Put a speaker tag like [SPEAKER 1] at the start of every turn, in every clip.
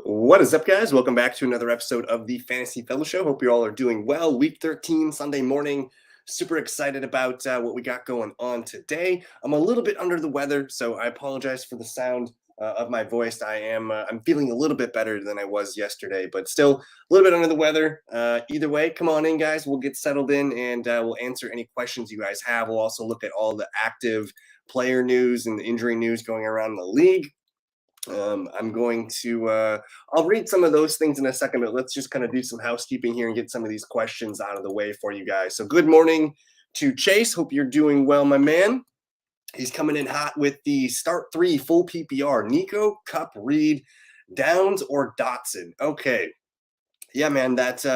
[SPEAKER 1] What is up, guys? Welcome back to another episode of the Fantasy Fellow Show. Hope you all are doing well. Week 13, Sunday morning. Super excited about what we got going on today. I'm a little bit under the weather, so I apologize for the sound of my voice. I'm feeling a little bit better than I was yesterday, but still a little bit under the weather. Either way, come on in, guys. We'll get settled in and we'll answer any questions you guys have. We'll also look at all the active player news and the injury news going around the league. I'm going to, I'll read some of those things in a second, but let's just kind of do some housekeeping here and get some of these questions out of the way for you guys. So, good morning to Chase. Hope you're doing well, my man. He's coming in hot with the start three full PPR Nico, Cup, Reed, Downs, or Dotson. Okay. Yeah, man, that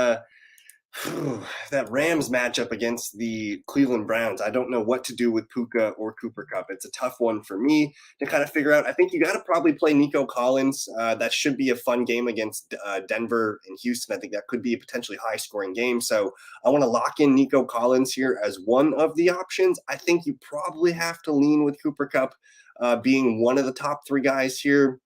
[SPEAKER 1] Rams matchup against the Cleveland Browns. I don't know what to do with Puka or Cooper Cup. It's a tough one for me to kind of figure out. I think you got to probably play Nico Collins. That should be a fun game against Denver and Houston. I think that could be a potentially high scoring game. So I want to lock in Nico Collins here as one of the options. I think you probably have to lean with Cooper Cup being one of the top three guys here.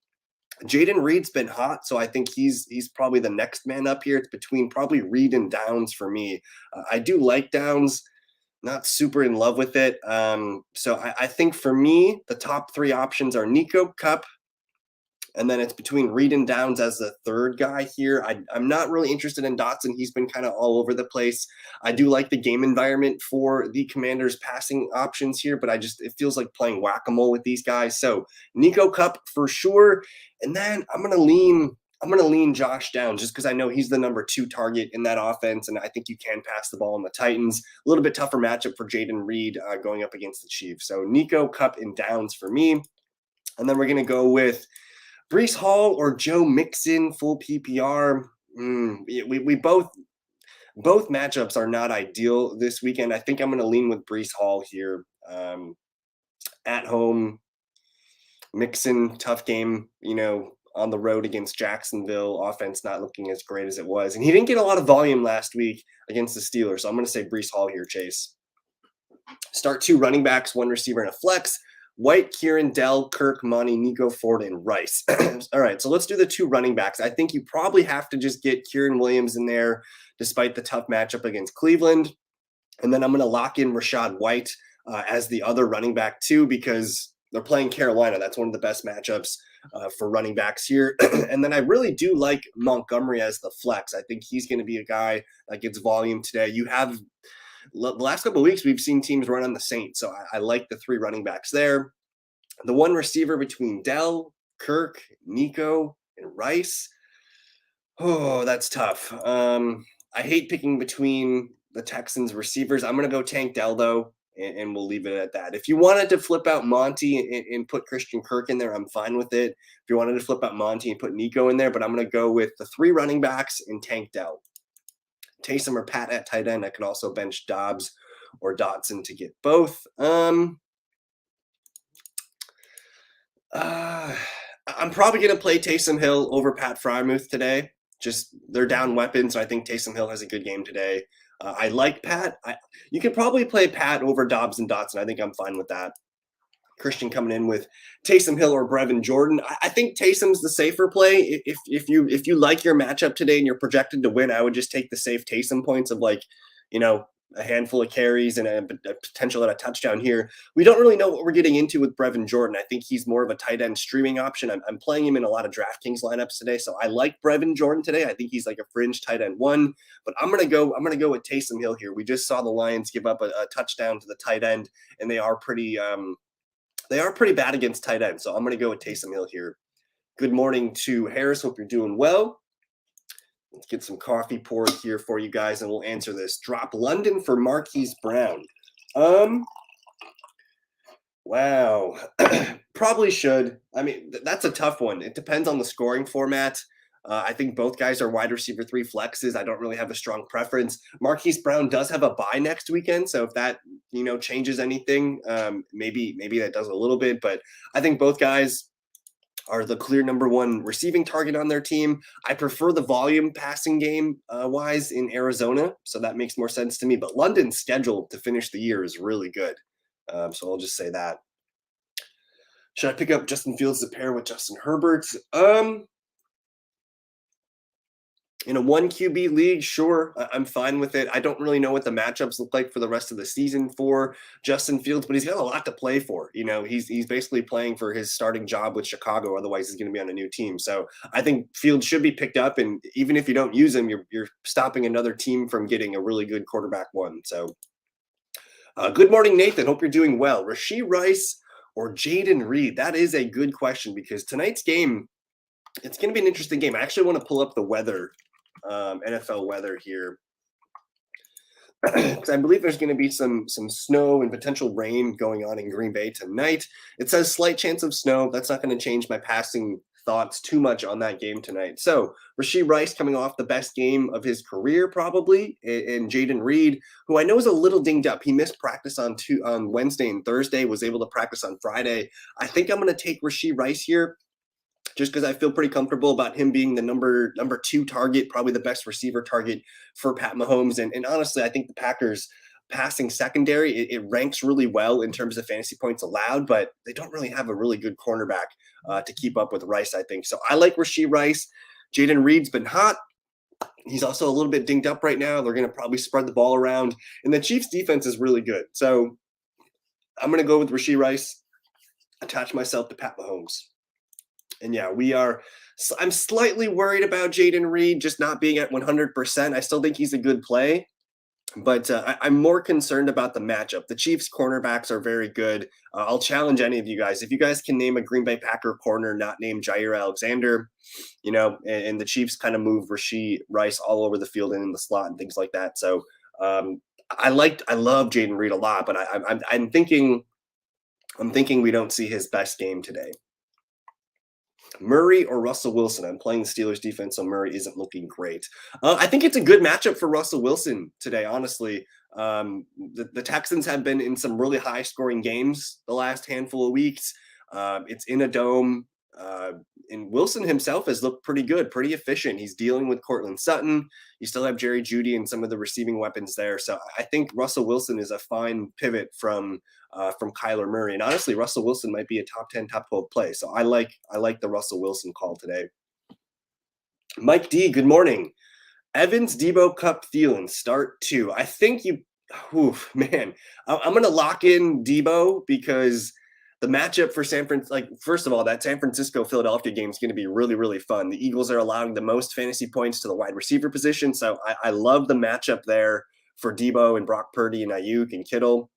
[SPEAKER 1] Jaden Reed's been hot, so I think he's probably the next man up here. It's between probably Reed and Downs for me. I do like Downs, not super in love with it. So I think for me, the top three options are Nico, Cup, and then it's between Reed and Downs as the third guy here. I'm not really interested in Dotson. He's been kind of all over the place. I do like the game environment for the Commanders' passing options here, but it feels like playing whack-a-mole with these guys. So Nico Cup for sure. And then I'm gonna lean Josh Downs just because I know he's the number two target in that offense, and I think you can pass the ball on the Titans. A little bit tougher matchup for Jaden Reed going up against the Chiefs. So Nico Cup and Downs for me. And then we're gonna go with Brees Hall or Joe Mixon, full PPR. We both matchups are not ideal this weekend. I think I'm going to lean with Brees Hall here. At home, Mixon, tough game, on the road against Jacksonville. Offense not looking as great as it was. And he didn't get a lot of volume last week against the Steelers. So I'm going to say Brees Hall here, Chase. Start two running backs, one receiver, and a flex. White, Kieran, Dell, Kirk, Monty, Nico, Ford, and Rice. All right, so let's do the two running backs. I think you probably have to just get Kieran Williams in there despite the tough matchup against Cleveland. And then I'm going to lock in Rashad White as the other running back too, because they're playing Carolina. That's one of the best matchups for running backs here. And then I really do like Montgomery as the flex. I think he's going to be a guy that gets volume today. You have the last couple of weeks, we've seen teams run on the Saints. So I like the three running backs there. The one receiver between Dell, Kirk, Nico, and Rice. Oh, that's tough. I hate picking between the Texans receivers. I'm going to go Tank Dell, though, and we'll leave it at that. If you wanted to flip out Monty and put Christian Kirk in there, I'm fine with it. If you wanted to flip out Monty and put Nico in there, but I'm going to go with the three running backs and Tank Dell. Taysom or Pat at tight end. I could also bench Dobbs or Dotson to get both. I'm probably going to play Taysom Hill over Pat Frymouth today. Just they're down weapons, so I think Taysom Hill has a good game today. I like Pat. You could probably play Pat over Dobbs and Dotson. I think I'm fine with that. Christian coming in with Taysom Hill or Brevin Jordan. I think Taysom's the safer play. If you like your matchup today and you're projected to win, I would just take the safe Taysom points of a handful of carries and a potential at a touchdown here. We don't really know what we're getting into with Brevin Jordan. I think he's more of a tight end streaming option. I'm playing him in a lot of DraftKings lineups today, so I like Brevin Jordan today. I think he's like a fringe tight end one, but I'm gonna go with Taysom Hill here. We just saw the Lions give up a touchdown to the tight end, and they are pretty bad against tight ends. So I'm going to go with Taysom Hill here. Good morning to Harris. Hope you're doing well. Let's get some coffee poured here for you guys, and we'll answer this. Drop London for Marquise Brown. Wow. Probably should. I mean, that's a tough one. It depends on the scoring format. I think both guys are wide receiver three flexes. I don't really have a strong preference. Marquise Brown does have a bye next weekend, so if that changes anything, maybe that does a little bit. But I think both guys are the clear number one receiving target on their team. I prefer the volume passing game wise in Arizona, so that makes more sense to me. But London's schedule to finish the year is really good, so I'll just say that. Should I pick up Justin Fields to pair with Justin Herbert? In a one QB league, sure, I'm fine with it. I don't really know what the matchups look like for the rest of the season for Justin Fields, but he's got a lot to play for. He's basically playing for his starting job with Chicago. Otherwise, he's going to be on a new team. So I think Fields should be picked up, and even if you don't use him, you're stopping another team from getting a really good quarterback one. So, good morning, Nathan. Hope you're doing well. Rashee Rice or Jaden Reed? That is a good question because tonight's game, it's going to be an interesting game. I actually want to pull up the weather. NFL weather here. I believe there's going to be some snow and potential rain going on in Green Bay tonight. It says slight chance of snow. That's not going to change my passing thoughts too much on that game tonight. So Rashee Rice coming off the best game of his career, probably, and Jaden Reed, who I know is a little dinged up. He missed practice on Wednesday and Thursday, was able to practice on Friday. I think I'm going to take Rashee Rice here, just because I feel pretty comfortable about him being the number two target, probably the best receiver target for Pat Mahomes. And honestly, I think the Packers passing secondary, it ranks really well in terms of fantasy points allowed, but they don't really have a really good cornerback to keep up with Rice, I think. So I like Rashee Rice. Jaden Reed's been hot. He's also a little bit dinged up right now. They're going to probably spread the ball around. And the Chiefs defense is really good. So I'm going to go with Rashee Rice, attach myself to Pat Mahomes. And yeah, I'm slightly worried about Jaden Reed just not being at 100%. I still think he's a good play, but I'm more concerned about the matchup. The Chiefs cornerbacks are very good. I'll challenge any of you guys. If you guys can name a Green Bay Packer corner not named Jair Alexander, and the Chiefs kind of move Rashee Rice all over the field and in the slot and things like that. So I love Jaden Reed a lot, but I'm thinking we don't see his best game today. Murray or Russell Wilson? I'm playing the Steelers defense, so Murray isn't looking great. I think it's a good matchup for Russell Wilson today, honestly. The Texans have been in some really high-scoring games the last handful of weeks. It's in a dome. And Wilson himself has looked pretty good, pretty efficient. He's dealing with Cortland Sutton. You still have Jerry Jeudy and some of the receiving weapons there. So I think Russell Wilson is a fine pivot from Kyler Murray. And honestly, Russell Wilson might be a top 10, top 12 play. So I like the Russell Wilson call today. Mike D, good morning. Evans, Debo, Cup, Thielen, start 2. I think man, I'm going to lock in Debo because the matchup for first of all, that San Francisco-Philadelphia game is going to be really, really fun. The Eagles are allowing the most fantasy points to the wide receiver position. So I love the matchup there for Debo and Brock Purdy and Ayuk and Kittle.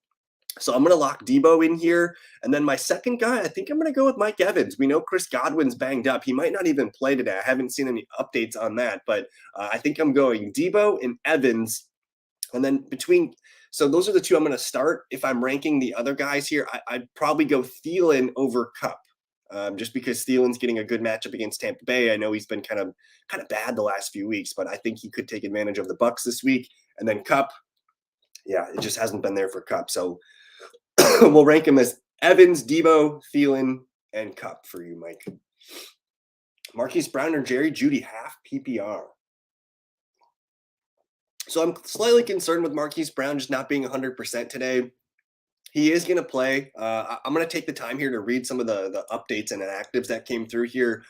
[SPEAKER 1] So I'm going to lock Debo in here. And then my second guy, I think I'm going to go with Mike Evans. We know Chris Godwin's banged up. He might not even play today. I haven't seen any updates on that, but I think I'm going Debo and Evans. And then so those are the two I'm going to start. If I'm ranking the other guys here, I'd probably go Thielen over Cup, just because Thielen's getting a good matchup against Tampa Bay. I know he's been kind of bad the last few weeks, but I think he could take advantage of the Bucs this week. And then Cup, yeah, it just hasn't been there for Cup. So we'll rank him as Evans, Debo, Thielen, and Cup for you, Mike. Marquise Brown or Jerry Jeudy, half PPR. So I'm slightly concerned with Marquise Brown just not being 100% today. He is going to play. I'm going to take the time here to read some of the updates and inactives that came through here.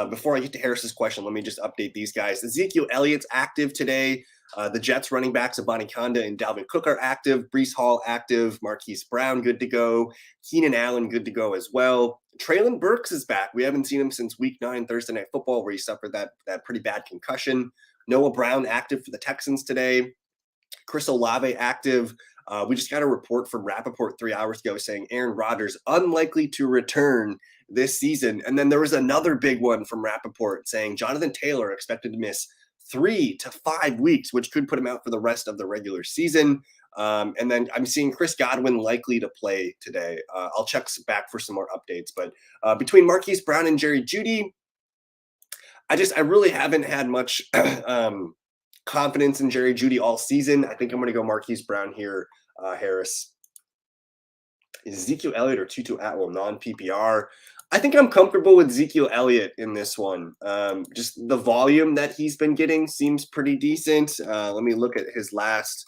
[SPEAKER 1] Before I get to Harris's question, let me just update these guys. Ezekiel Elliott's active today. The Jets running backs of Bonnie Conda and Dalvin Cook are active. Breece Hall active. Marquise Brown good to go. Keenan Allen good to go as well. Treylon Burks is back. We haven't seen him since Week 9 Thursday Night Football, where he suffered that pretty bad concussion. Noah Brown active for the Texans today. Chris Olave active. We just got a report from Rappaport 3 hours ago saying Aaron Rodgers unlikely to return this season. And then there was another big one from Rappaport saying Jonathan Taylor expected to miss 3 to 5 weeks, which could put him out for the rest of the regular season. And then I'm seeing Chris Godwin likely to play today. I'll check back for some more updates. But between Marquise Brown and Jerry Jeudy, I really haven't had much confidence in Jerry Jeudy all season. I think I'm going to go Marquise Brown here, Harris. Ezekiel Elliott or Tutu Atwell, non-PPR. I think I'm comfortable with Ezekiel Elliott in this one. Just the volume that he's been getting seems pretty decent. Let me look at his last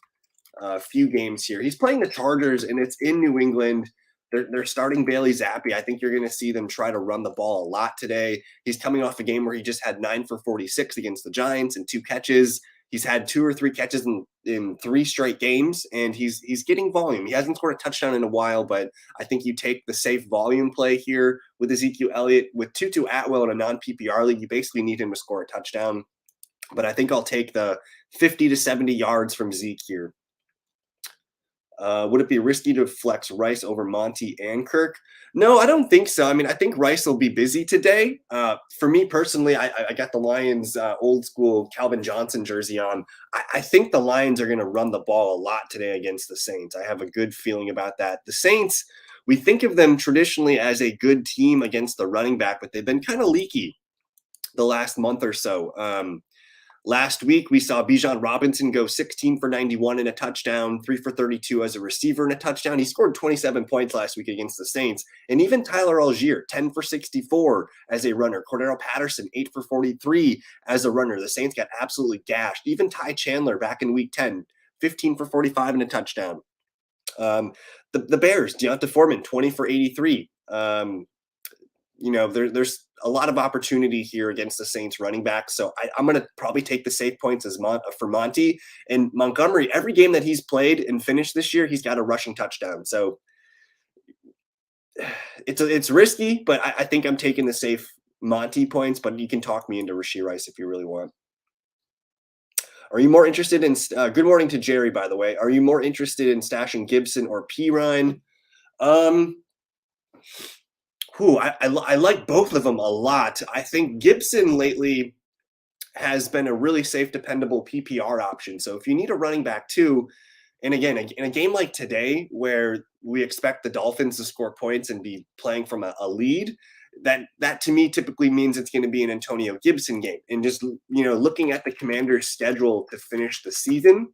[SPEAKER 1] few games here. He's playing the Chargers, and it's in New England. They're starting Bailey Zappi. I think you're going to see them try to run the ball a lot today. He's coming off a game where he just had 9 for 46 against the Giants and 2 catches. He's had 2 or 3 catches in 3 straight games, and he's getting volume. He hasn't scored a touchdown in a while, but I think you take the safe volume play here with Ezekiel Elliott. With Tutu Atwell in a non-PPR league, you basically need him to score a touchdown. But I think I'll take the 50 to 70 yards from Zeke here. Would it be risky to flex Rice over Monty and Kirk? No, I don't think so. I mean, I think Rice will be busy today. For me personally, I got the Lions old school Calvin Johnson jersey on. I think the Lions are going to run the ball a lot today against the Saints. I have a good feeling about that. The Saints, we think of them traditionally as a good team against the running back, but they've been kind of leaky the last month or so. Last week, we saw Bijan Robinson go 16 for 91 in a touchdown, 3 for 32 as a receiver in a touchdown. He scored 27 points last week against the Saints. And even Tyler Algier, 10 for 64 as a runner. Cordero Patterson, 8 for 43 as a runner. The Saints got absolutely gashed. Even Ty Chandler back in week 10, 15 for 45 and a touchdown. The Bears, Deonta Foreman, 20 for 83. There's a lot of opportunity here against the Saints running back. So I'm going to probably take the safe points for Monty. And Montgomery, every game that he's played and finished this year, he's got a rushing touchdown. So it's risky, but I think I'm taking the safe Monty points, but you can talk me into Rashee Rice if you really want. Are you more interested in good morning to Jerry, by the way. Are you more interested in stashing Gibson or Pirine? I like both of them a lot. I think Gibson lately has been a really safe, dependable PPR option. So if you need a running back too, and again, in a game like today where we expect the Dolphins to score points and be playing from a lead, that to me typically means it's going to be an Antonio Gibson game. And just looking at the Commanders' schedule to finish the season,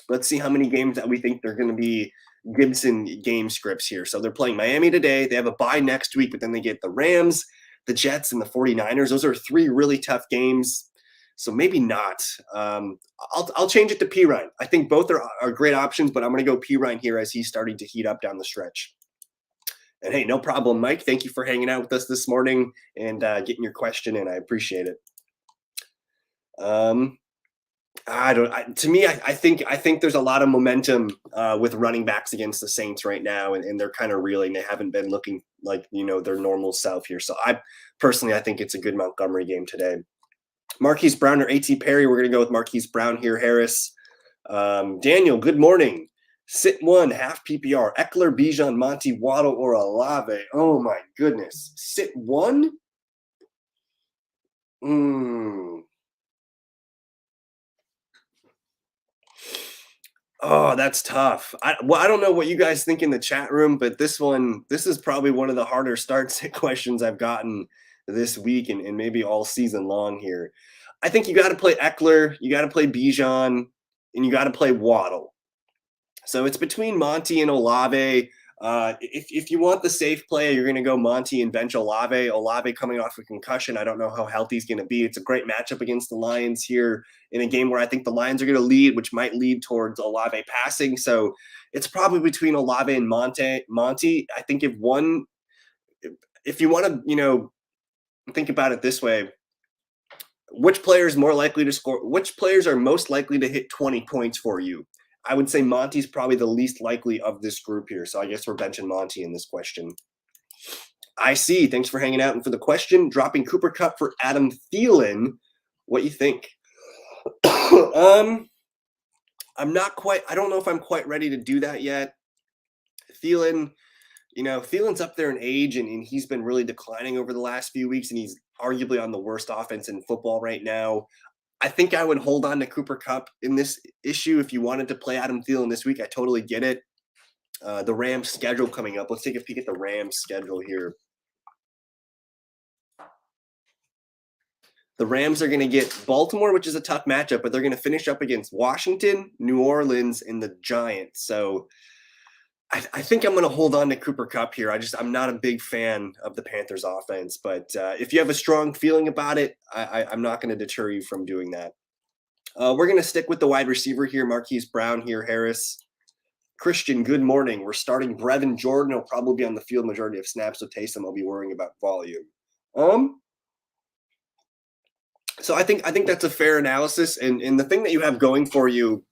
[SPEAKER 1] let's see how many games that we think they're going to be Gibson game scripts here. So they're playing Miami today. They have a bye next week, but then they get the Rams, the Jets, and the 49ers. Those are 3 really tough games. So maybe not. I'll change it to Pirine. I think both are great options, but I'm going to go Pirine here as he's starting to heat up down the stretch. And hey, no problem, Mike. Thank you for hanging out with us this morning and getting your question in. I appreciate it. I think there's a lot of momentum with running backs against the Saints right now, and they're kind of reeling. They haven't been looking like their normal self here. So I think it's a good Montgomery game today. Marquise Brown or A.T. Perry? We're gonna go with Marquise Brown here. Harris, Daniel. Good morning. Sit one half PPR. Eckler, Bijan, Monty, Waddle, or Olave. Oh my goodness. Sit one. Oh, that's tough. I don't know what you guys think in the chat room, but this is probably one of the harder start questions I've gotten this week and maybe all season long here. I think you got to play Eckler, you got to play Bijan, and you got to play Waddle. So it's between Monty and Olave. If you want the safe play, you're going to go Monty and bench Olave. Olave coming off a concussion. I don't know how healthy he's going to be. It's a great matchup against the Lions here in a game where I think the Lions are going to lead, which might lead towards Olave passing. So it's probably between Olave and Monty. I think if you want to, think about it this way, which player is more likely to score? Which players are most likely to hit 20 points for you? I would say Monty's probably the least likely of this group here. So I guess we're benching Monty in this question. I see. Thanks for hanging out and for the question. Dropping Cooper Kupp for Adam Thielen. What you think? I'm not quite. I don't know if I'm quite ready to do that yet. Thielen, Thielen's up there in age and he's been really declining over the last few weeks, and he's arguably on the worst offense in football right now. I think I would hold on to Cooper Kupp in this issue. If you wanted to play Adam Thielen this week, I totally get it. The Rams schedule coming up. Let's take a peek at the Rams schedule here. The Rams are going to get Baltimore, which is a tough matchup, but they're going to finish up against Washington, New Orleans, and the Giants. So I think I'm going to hold on to Cooper Kupp here. I'm not a big fan of the Panthers offense, but if you have a strong feeling about it, I'm not going to deter you from doing that. We're going to stick with the wide receiver here, Marquise Brown here, Harris. Christian, good morning. We're starting Brevin Jordan. He'll probably be on the field majority of snaps, so Taysom I'll be worrying about volume. Um, so I think that's a fair analysis. And the thing that you have going for you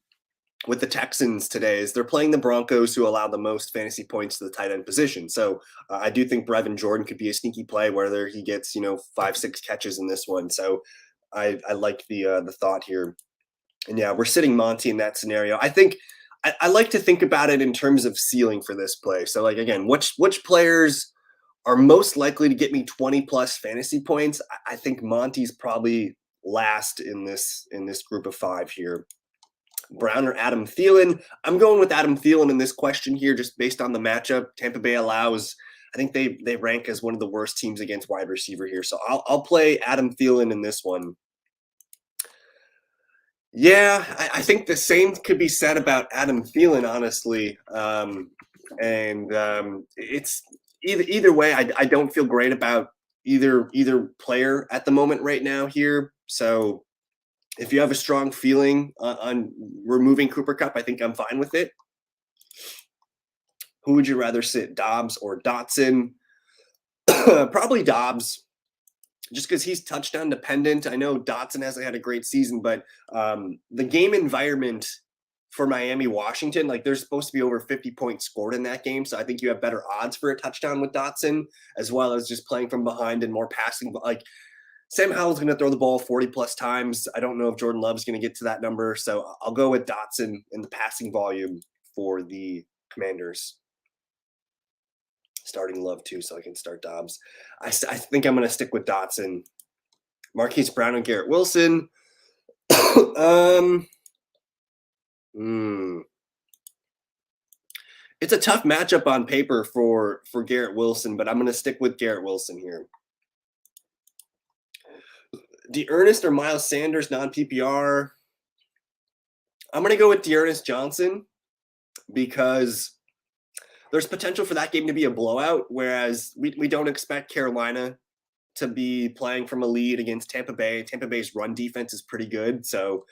[SPEAKER 1] with the Texans today is they're playing the Broncos, who allow the most fantasy points to the tight end position. So I do think Brevin Jordan could be a sneaky play, whether he gets 5-6 catches in this one. So I like the thought here. And yeah, we're sitting Monty in that scenario. I think I like to think about it in terms of ceiling for this play. So like again, which players are most likely to get me 20 plus fantasy points? I think Monty's probably last in this group of five here. Brown or Adam Thielen? I'm going with Adam Thielen in this question here, just based on the matchup. Tampa Bay allows. I think they rank as one of the worst teams against wide receiver here, so I'll play Adam Thielen in this one. Yeah, I think the same could be said about Adam Thielen, honestly. And it's either way. I don't feel great about either player at the moment right now here. So if you have a strong feeling on removing Cooper Cup, I think I'm fine with it. Who would you rather sit, Dobbs or Dotson? Probably Dobbs, just because he's touchdown dependent. I know Dotson hasn't had a great season, but the game environment for Miami, Washington, like there's supposed to be over 50 points scored in that game. So I think you have better odds for a touchdown with Dotson, as well as just playing from behind and more passing. Like Sam Howell's going to throw the ball 40 plus times. I don't know if Jordan Love's going to get to that number. So I'll go with Dotson in the passing volume for the Commanders. Starting Love too, so I can start Dobbs. I think I'm going to stick with Dotson. Marquise Brown and Garrett Wilson. It's a tough matchup on paper for Garrett Wilson, but I'm going to stick with Garrett Wilson here. D'Ernest or Miles Sanders, non-PPR. I'm going to go with D'Ernest Johnson because there's potential for that game to be a blowout, whereas we don't expect Carolina to be playing from a lead against Tampa Bay. Tampa Bay's run defense is pretty good. So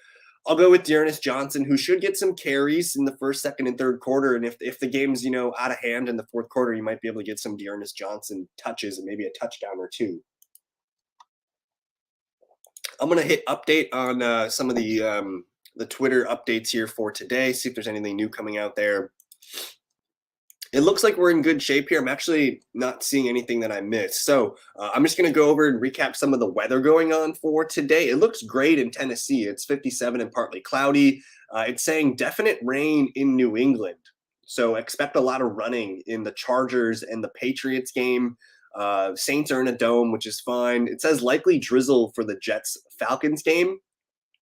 [SPEAKER 1] I'll go with D'Ernest Johnson, who should get some carries in the first, second, and third quarter. And if the game's, out of hand in the fourth quarter, you might be able to get some D'Ernest Johnson touches and maybe a touchdown or two. I'm going to hit update on some of the Twitter updates here for today, see if there's anything new coming out there. It looks like we're in good shape here. I'm actually not seeing anything that I missed. So I'm just going to go over and recap some of the weather going on for today. It looks great in Tennessee. It's 57 and partly cloudy. It's saying definite rain in New England. So expect a lot of running in the Chargers and the Patriots game. Saints are in a dome, which is fine. It says likely drizzle for the Jets-Falcons game.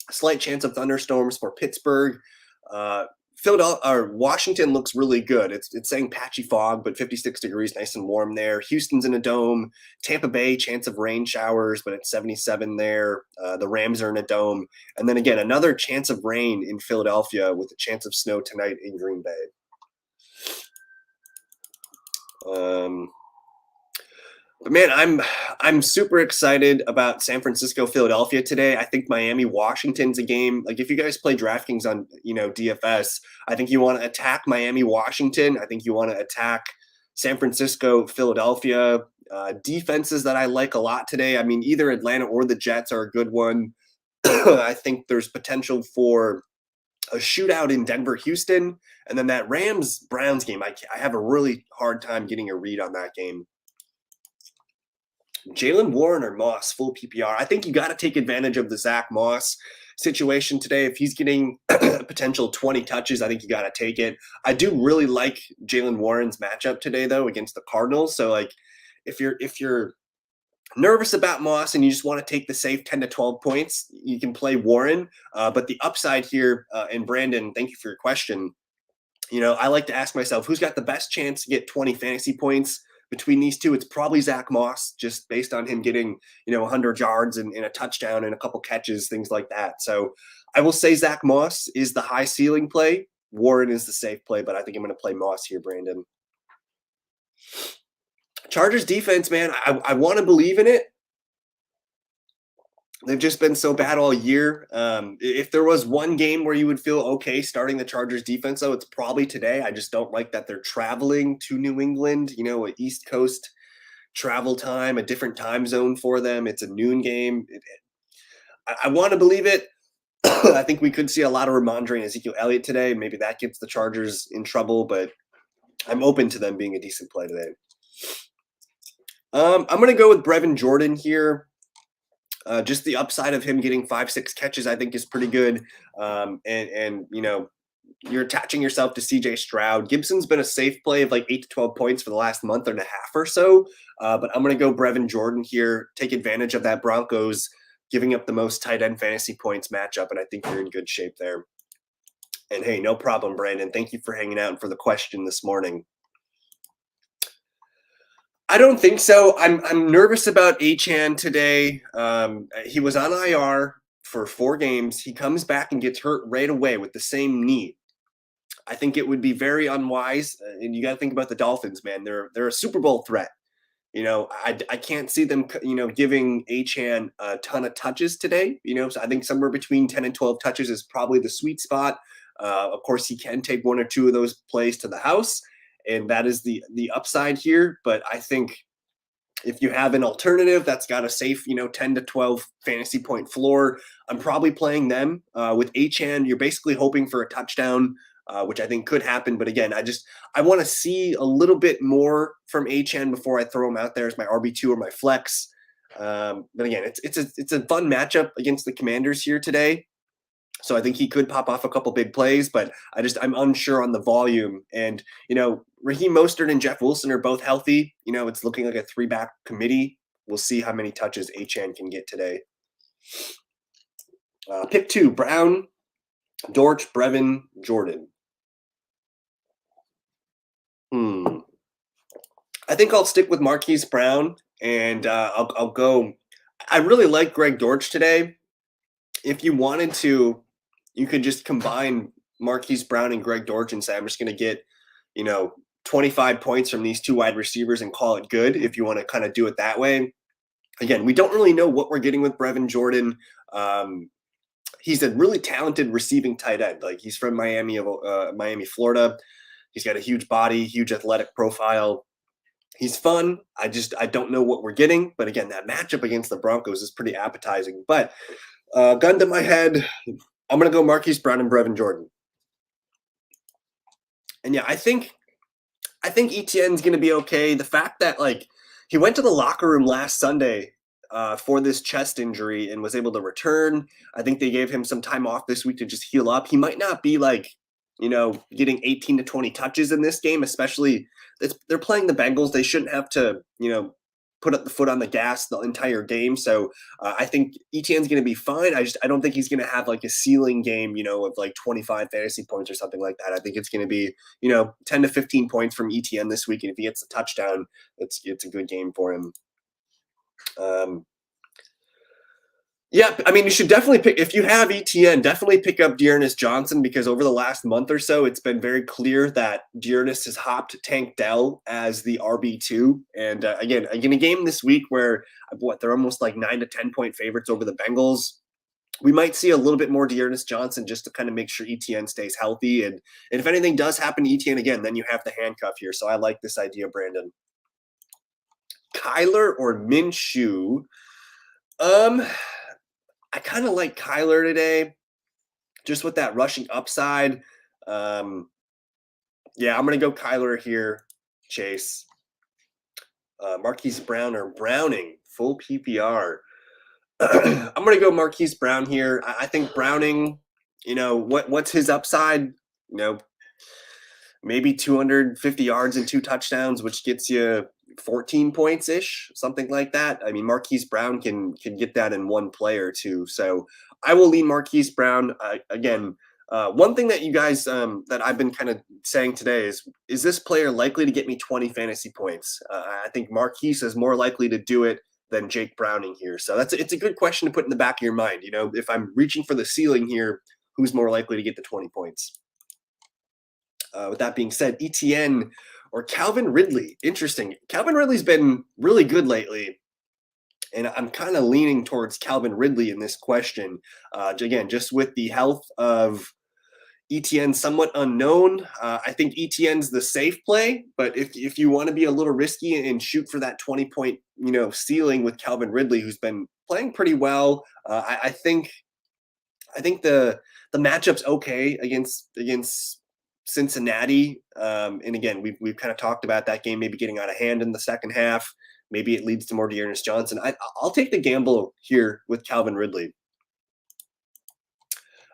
[SPEAKER 1] Slight chance of thunderstorms for Pittsburgh. Philadelphia or Washington looks really good. It's saying patchy fog, but 56 degrees, nice and warm there. Houston's in a dome. Tampa Bay, chance of rain showers, but it's 77 there. The Rams are in a dome. And then again, another chance of rain in Philadelphia with a chance of snow tonight in Green Bay. But man, I'm super excited about San Francisco, Philadelphia today. I think Miami, Washington's a game. Like if you guys play DraftKings on DFS, I think you want to attack Miami, Washington. I think you want to attack San Francisco, Philadelphia. Defenses that I like a lot today. I mean, either Atlanta or the Jets are a good one. I think there's potential for a shootout in Denver, Houston, and then that Rams Browns game. I have a really hard time getting a read on that game. Jalen Warren or Moss, full PPR. I think you got to take advantage of the Zach Moss situation today. If he's getting potential 20 touches, I think you got to take it. I do really like Jalen Warren's matchup today, though, against the Cardinals. So, like, if you're nervous about Moss and you just want to take the safe 10 to 12 points, you can play Warren. But the upside here, and Brandon, thank you for your question. I like to ask myself, who's got the best chance to get 20 fantasy points? Between these two, it's probably Zach Moss, just based on him getting, 100 yards and a touchdown and a couple catches, things like that. So I will say Zach Moss is the high ceiling play. Warren is the safe play, but I think I'm going to play Moss here, Brandon. Chargers defense, man, I want to believe in it. They've just been so bad all year. If there was one game where you would feel okay starting the Chargers defense, though, it's probably today. I just don't like that they're traveling to New England, a East Coast travel time, a different time zone for them. It's a noon game. I want to believe it. I think we could see a lot of Ramondre and Ezekiel Elliott today. Maybe that gets the Chargers in trouble, but I'm open to them being a decent play today. I'm going to go with Brevin Jordan here. Just the upside of him getting 5-6 catches, I think, is pretty good. And you're attaching yourself to CJ Stroud. Gibson's been a safe play of like 8 to 12 points for the last month and a half or so. But I'm going to go Brevin Jordan here, take advantage of that Broncos giving up the most tight end fantasy points matchup. And I think you're in good shape there. And hey, no problem, Brandon. Thank you for hanging out and for the question this morning. I don't think so. I'm nervous about Achane today. He was on IR for 4 games. He comes back and gets hurt right away with the same knee. I think it would be very unwise, and you got to think about the Dolphins, man. They're a Super Bowl threat. I can't see them, giving Achane a ton of touches today. So I think somewhere between 10 and 12 touches is probably the sweet spot. Of course, he can take 1 or 2 of those plays to the house, and that is the upside here. But I think if you have an alternative that's got a safe, 10 to 12 fantasy point floor, I'm probably playing them. With Achane, you're basically hoping for a touchdown, which I think could happen. But again, I want to see a little bit more from Achane before I throw him out there as my RB2 or my flex. But again, it's a fun matchup against the Commanders here today. So I think he could pop off a couple big plays, but I'm unsure on the volume. And Raheem Mostert and Jeff Wilson are both healthy. It's looking like a 3-back committee. We'll see how many touches Achane can get today. Pick 2: Brown, Dortch, Brevin, Jordan. I think I'll stick with Marquise Brown, and I'll go. I really like Greg Dortch today. If you wanted to, you could just combine Marquise Brown and Greg Dortch and say, I'm just going to get, 25 points from these 2 wide receivers and call it good if you want to kind of do it that way. Again, we don't really know what we're getting with Brevin Jordan. He's a really talented receiving tight end. Like, he's from Miami, Florida. He's got a huge body, huge athletic profile. He's fun. I don't know what we're getting. But again, that matchup against the Broncos is pretty appetizing. But gun to my head, I'm going to go Marquise Brown and Brevin Jordan. And yeah, I think Etienne's going to be okay. The fact that he went to the locker room last Sunday for this chest injury and was able to return. I think they gave him some time off this week to just heal up. He might not be getting 18 to 20 touches in this game, especially they're playing the Bengals. They shouldn't have to, put up the foot on the gas the entire game. So I think Etienne's going to be fine. I don't think he's going to have a ceiling game, of 25 fantasy points or something like that. I think it's going to be, 10 to 15 points from Etienne this week. And if he gets a touchdown, it's a good game for him. Yeah, I mean, you should definitely pick, if you have ETN, definitely pick up Dearness Johnson, because over the last month or so, it's been very clear that Dearness has hopped Tank Dell as the RB2. And again, in a game this week where they're almost 9 to 10 point favorites over the Bengals, we might see a little bit more Dearness Johnson just to kind of make sure ETN stays healthy. And if anything does happen to ETN again, then you have the handcuff here. So I like this idea, Brandon. Kyler or Minshew? I kind of like Kyler today, just with that rushing upside. Yeah, I'm going to go Kyler here, Chase. Marquise Brown or Browning, full PPR. I'm going to go Marquise Brown here. I think Browning, what's his upside? Maybe 250 yards and 2 touchdowns, which gets you 14 points ish, something like that. I mean, Marquise Brown can get that in one play or two. So I will lean Marquise Brown. Again, one thing that you guys that I've been kind of saying today is this player likely to get me 20 fantasy points? I think Marquise is more likely to do it than Jake Browning here. So it's a good question to put in the back of your mind. If I'm reaching for the ceiling here, who's more likely to get the 20 points? With that being said, ETN or Calvin Ridley. Interesting. Calvin Ridley's been really good lately. And I'm kind of leaning towards Calvin Ridley in this question. Again, just with the health of ETN somewhat unknown. I think ETN's the safe play, but if you want to be a little risky and shoot for that 20-point ceiling with Calvin Ridley, who's been playing pretty well, I think the matchup's okay against Cincinnati. And again, we've kind of talked about that game maybe getting out of hand in the second half. Maybe it leads to more Dearness Johnson. I'll take the gamble here with Calvin Ridley.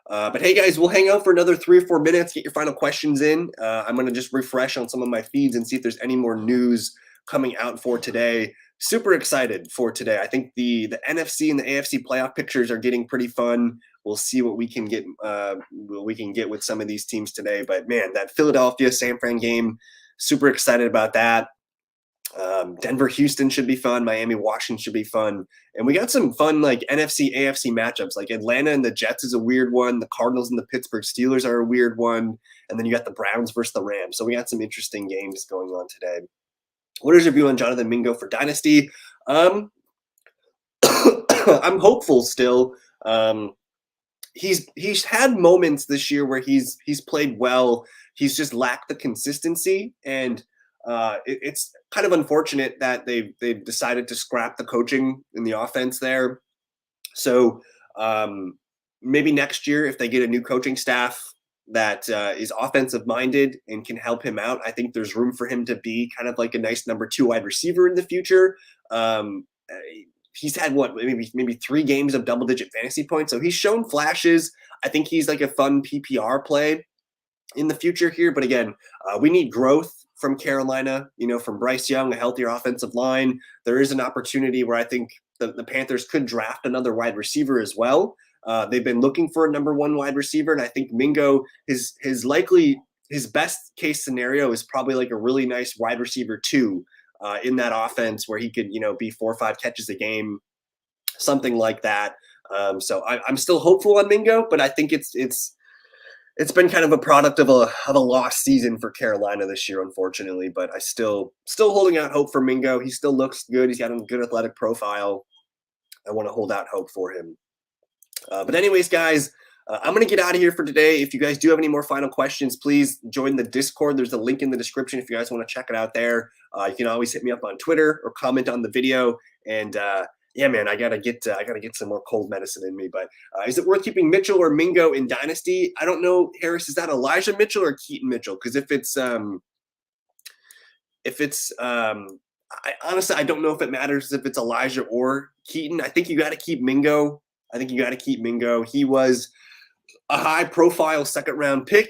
[SPEAKER 1] But hey, guys, we'll hang out for another 3 or 4 minutes. Get your final questions in. I'm going to just refresh on some of my feeds and see if there's any more news coming out for today. Super excited for today. I think the NFC and the AFC playoff pictures are getting pretty fun. We'll see what we can get with some of these teams today. But man, that Philadelphia San Fran game, super excited about that. Denver, Houston should be fun. Miami, Washington should be fun. And we got some fun like NFC, AFC matchups. Like Atlanta and the Jets is a weird one. The Cardinals and the Pittsburgh Steelers are a weird one. And then you got the Browns versus the Rams. So we got some interesting games going on today. What is your view on Jonathan Mingo for Dynasty? I'm hopeful still. He's had moments this year where he's played well. He's just lacked the consistency, and it's kind of unfortunate that they've decided to scrap the coaching in the offense there. So maybe next year, if they get a new coaching staff that is offensive minded and can help him out, I think there's room for him to be kind of like a nice number 2 wide receiver in the future. He's had maybe 3 games of double-digit fantasy points, so he's shown flashes. I think he's like a fun PPR play in the future here. But again, we need growth from Carolina, from Bryce Young, a healthier offensive line. There is an opportunity where I think the Panthers could draft another wide receiver as well. They've been looking for a number 1 wide receiver, and I think Mingo, his best case scenario is probably like a really nice wide receiver 2 in that offense where he could, be 4 or 5 catches a game, something like that. So I'm still hopeful on Mingo, but I think it's been kind of a product of a lost season for Carolina this year, unfortunately. But I still holding out hope for Mingo. He still looks good. He's got a good athletic profile. I want to hold out hope for him. But anyways, guys, I'm going to get out of here for today. If you guys do have any more final questions, please join the Discord. There's a link in the description if you guys want to check it out there. You can always hit me up on Twitter or comment on the video. And yeah, man, I gotta get some more cold medicine in me. But is it worth keeping Mitchell or Mingo in Dynasty? I don't know, Harris. Is that Elijah Mitchell or Keaton Mitchell? Because if it's honestly, I don't know if it matters if it's Elijah or Keaton. I think you got to keep Mingo. He was a high-profile second-round pick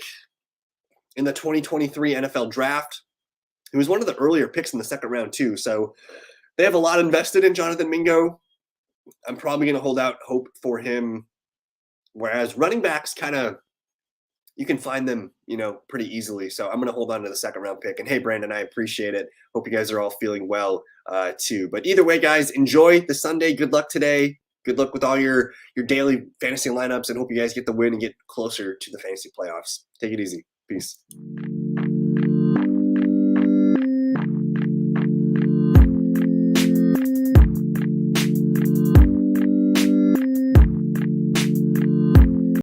[SPEAKER 1] in the 2023 NFL Draft. He was one of the earlier picks in the second round too. So they have a lot invested in Jonathan Mingo. I'm probably going to hold out hope for him. Whereas running backs you can find them, pretty easily. So I'm going to hold on to the second round pick. And hey, Brandon, I appreciate it. Hope you guys are all feeling well too. But either way, guys, enjoy the Sunday. Good luck today. Good luck with all your daily fantasy lineups, and hope you guys get the win and get closer to the fantasy playoffs. Take it easy. Peace.